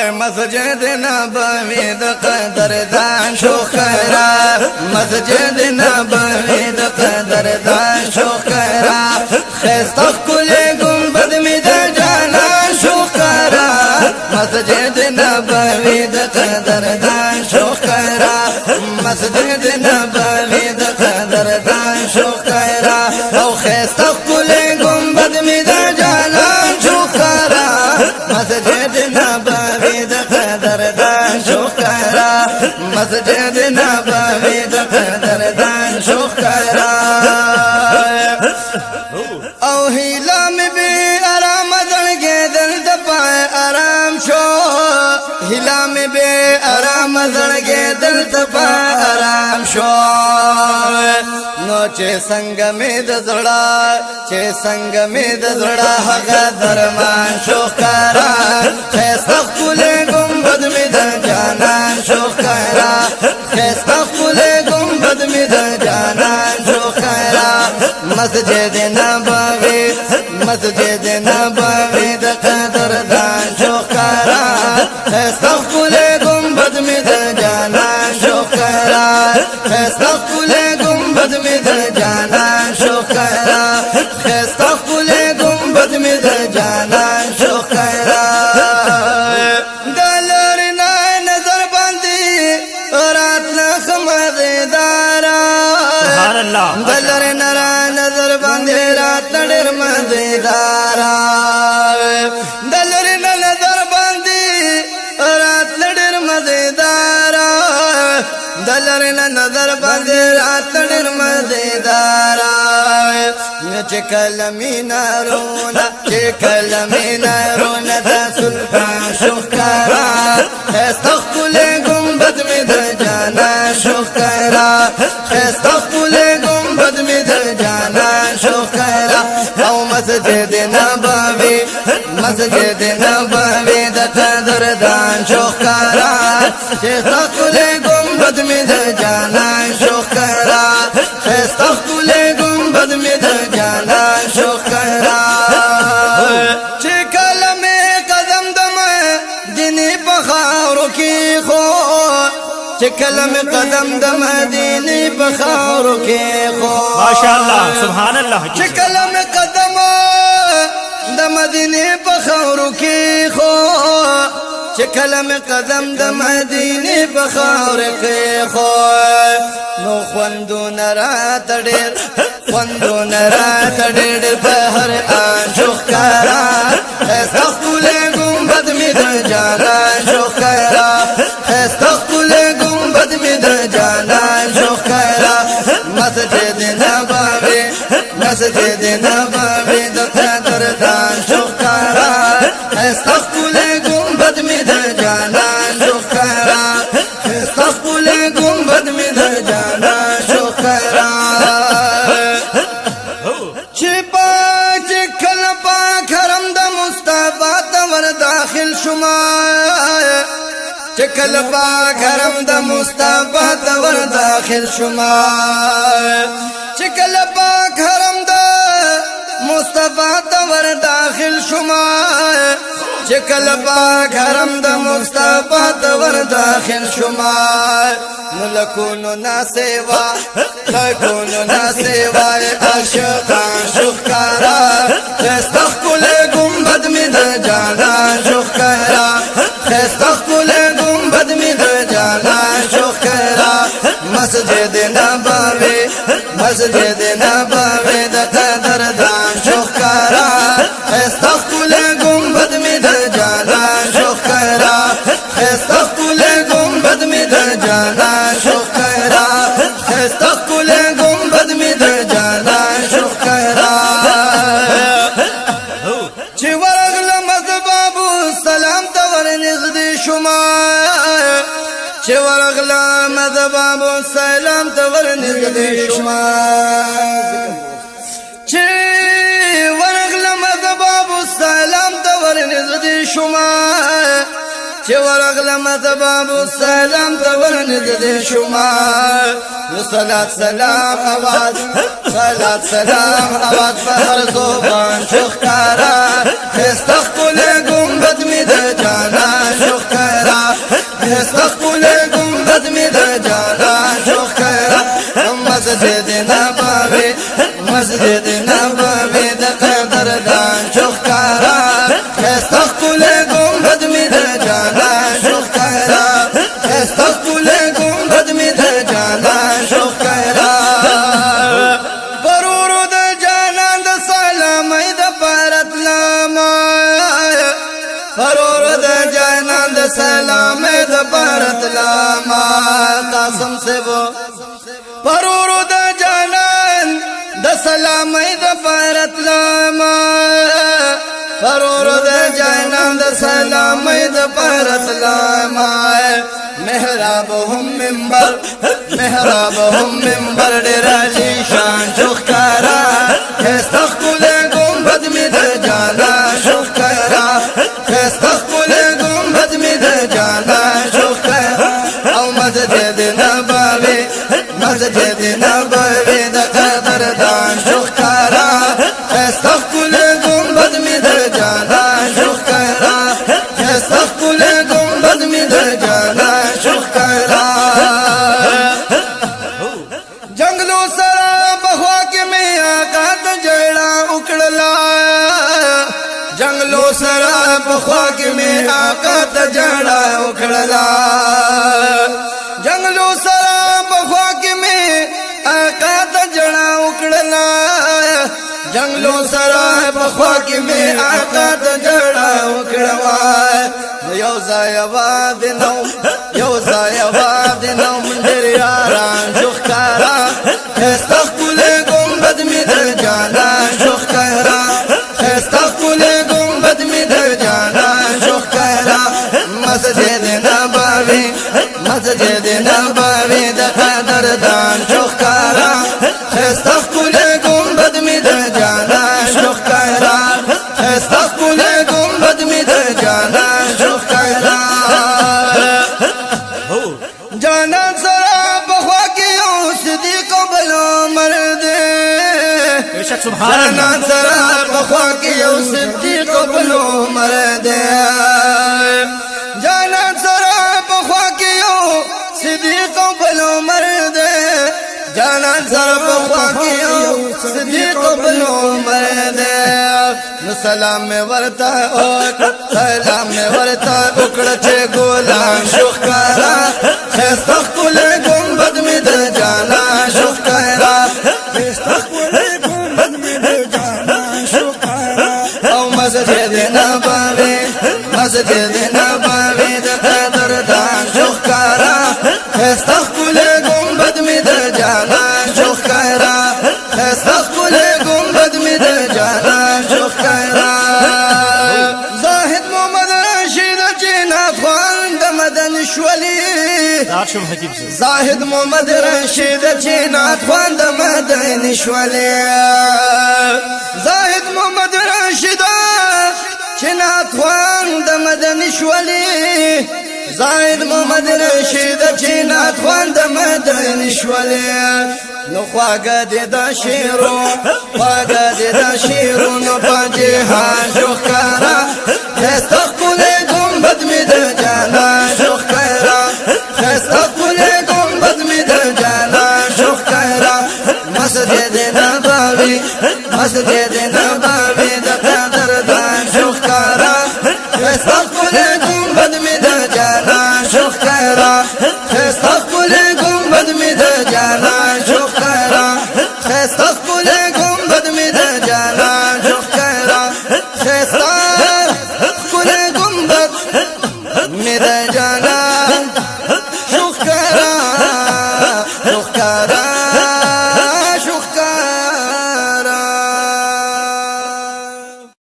مسجد نبوی د قدردان شوخرا مسجد نبوی د قدردان شوخرا خیستا کل گنبد می د جانان شوخرا مسجد نبوی د قدردان شوخرا مسجد نبوی د قدردان شوخرا او خیستا کل گنبد می د جانان شوخرا مسجد نبوی د قدردان شوخرا مسجد نبوی د قدردان شوخرا او هیلا می بی آرام زړګې دل د پای آرام شو هیلا می بی آرام زړګې دل د پای آرام شو نو چې څنګه می د زړه چې څنګه می د زړه هغه درمان شوخرا خیستا کل گنبد می د جانان شوخرا خیستا کل گنبد می د جانان شوخرا مسجد نبوی مسجد نبوی د قدردان شوخرا خیستا کل گنبد می د جانان شوخرا خیستا کل گنبد می د جانان شوخرا خیستا کل گنبد می د جانان شوخرا دلر نه نظر باندې رات نه خمدارا سبحان الله دلر نه نظر باندې رات ډېر مزیدارا دلر نه نظر باندې رات ډېر مزیدارا دلر نه نظر باندې رات ډېر مزیدارا چې کلمې نارونه چې کلمې نارونه د سلطان شوخرا خیستا کل گنبد می د جانان شوخرا خیستا کل گنبد می د جانان شوخرا او مسجد نبوی مسجد نبوی د قدردان شوخرا خیستا کل گنبد می د جانان شوخرا خیستا کل گنبد می د جانان شوخرا چې کله می قدم دم دیني په خاورو کې خو چې کله می قدم دم دیني په خاورو کې خو ماشاء الله سبحان الله چې کله می قدم د مدینه په خاورو کې خو چې کله می قدم د مدینه په خاورو کې خو نو خوندونه رات ډېر خوندونه رات ډېر په هر آن شوخرا خیستا کل گنبد می د جانان شوخرا خیستا کل گنبد می د جانان شوخرا مسجد نبوی مسجد نبوی د قدردان شوخرا خیستا کل گنبد می د جانان شوخرا خیستا کل گنبد می د جانان شوخرا چې پاک کله پاک حرم د مصطفی ته ور داخل شوما چې کله پاک حرم د مصطفی ته ور داخل شوما چې کله پاک حرم د مصطفی ته ور داخل شوما چې کله پاک حرم د مصطفی ته ور داخل شوما نو لکونو ناسیوا لکونو ناسیوا عاشقان شوخرا خیستا کل گنبد می د جانان شوخرا خیستا کل گنبد می د جانان شوخرا مسجد نبوی مسجد نبوی د قدردان شوخرا خیستا کل گنبد می د جانان شوخرا خیستا کل گنبد می د جانان شوخرا خیستا کل گنبد می د جانان شوخرا چې ورغلم د بابو سلام ته ورنږدې شوما چې ورغلم د بابو سلام ته ورنږدې شوما چې ورغلم د بابو سلام ته ورنږدې شوما چې ورغلم د بابو سلام ته ورنږدې شوما صلات سلام آواز صلات سلام آواز په هر زبان شوخرا خیستا کل گنبد می د جانان شوخرا جانان د سلام د بارت لاما قاسم سے وہ پرورو د جانان د سلام د بارت لاما پرورو د جانان د سلام د بارت لاما محراب هم منبر ډیر علی شان چوخکارا استقبل گنبد می د جانا چوخکارا استقبل گنبد می د جانا چوخکارا او مسجد نبوی د قدردان چوخکارا استقبل گنبد می د جانا چوخکارا استقبل گنبد می د جانا چوخکارا جنگلو سرا بخوا کے میں آقا تا جڑا اکڑلا جنگلو سرا بخوا کے میں آقا تا جڑا اکڑلا جنگلو سرا بخوا کے میں آقا تا جڑا اکڑلا جنگلو سرا بخوا کے میں آقا تا جڑا اکڑوا یوزا یواد نوم در یاران چوخکارا استقبل گنبد می در جانا چوخکارا استقبل گنبد می در جانا چوخکارا مسجد نبوی د قدردان چوخکارا استقبل گنبد می در جانا چوخکارا استقبل گنبد می در جانا چوخکارا جانان سرا بخوا کی صدیق بلو مرد بیشک سبحان اللہ جانان سرا بخوا کی صدیق بلو مرد جانان سرا بخوا کی صدیق بلو مرد جانان سرا بخوا کی صدیق بلو مرد سلام میں ورتا اکڑ چھے گولان شوخکارا استقبل گنبد میں در جانا شوخکارا استقبل گنبد میں در جانا شوخکارا او مسجد نبوی در قدردان شوخکارا استقبل گنبد میں در جانا شوخکارا استقبل گنبد میں در جانا شوخکارا زاہد محمد رشید چینا خوان د مدن شولی دارشم حکیم سے زاہد محمد رشید چینا خوان د مدن شولی زاہد محمد رشید چینا خوان د مدن شولی زاہد محمد رشید چینا خوان د مدن شولی نو خواگا دی دا شیرو نو پا جہان شوخکارا استقبل گنبد می در جانا شوخکارا استقبل گنبد می در جانا شوخکارا مسجد نبوی دا قدردان شوخکارا استقبل گنبد می در جانا شوخکارا استقبل گنبد می در جانا شوخکارا استقبل گنبد می در جانا شوخکارا استقبل گنبد می در جانا شوخکارا